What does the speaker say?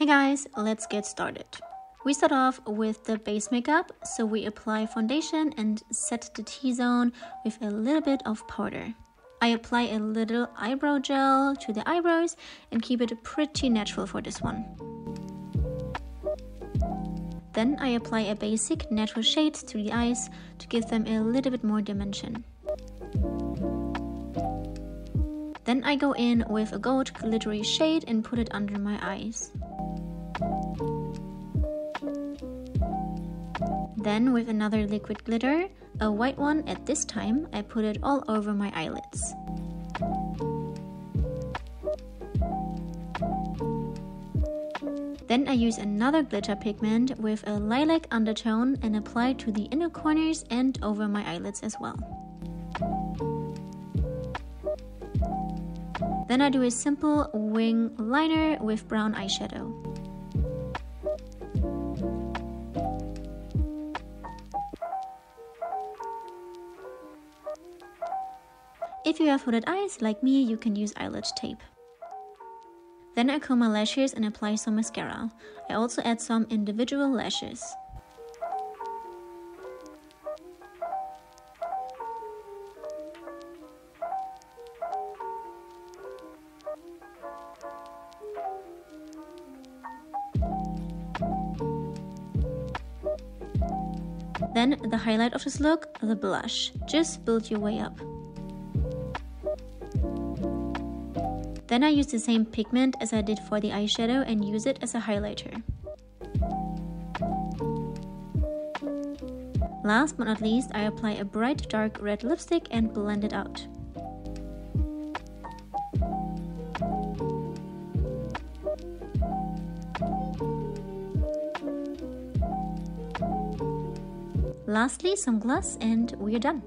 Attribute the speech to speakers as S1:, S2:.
S1: Hey guys, let's get started. We start off with the base makeup, so we apply foundation and set the T-zone with a little bit of powder. I apply a little eyebrow gel to the eyebrows and keep it pretty natural for this one. Then I apply a basic natural shade to the eyes to give them a little bit more dimension. Then I go in with a gold glittery shade and put it under my eyes. Then with another liquid glitter, a white one at this time, I put it all over my eyelids. Then I use another glitter pigment with a lilac undertone and apply to the inner corners and over my eyelids as well. Then I do a simple wing liner with brown eyeshadow. If you have hooded eyes like me, you can use eyelid tape. Then I comb my lashes and apply some mascara. I also add some individual lashes. Then the highlight of this look, the blush. Just build your way up. Then I use the same pigment as I did for the eyeshadow and use it as a highlighter. Last but not least, I apply a bright dark red lipstick and blend it out. Lastly, some gloss and we're done.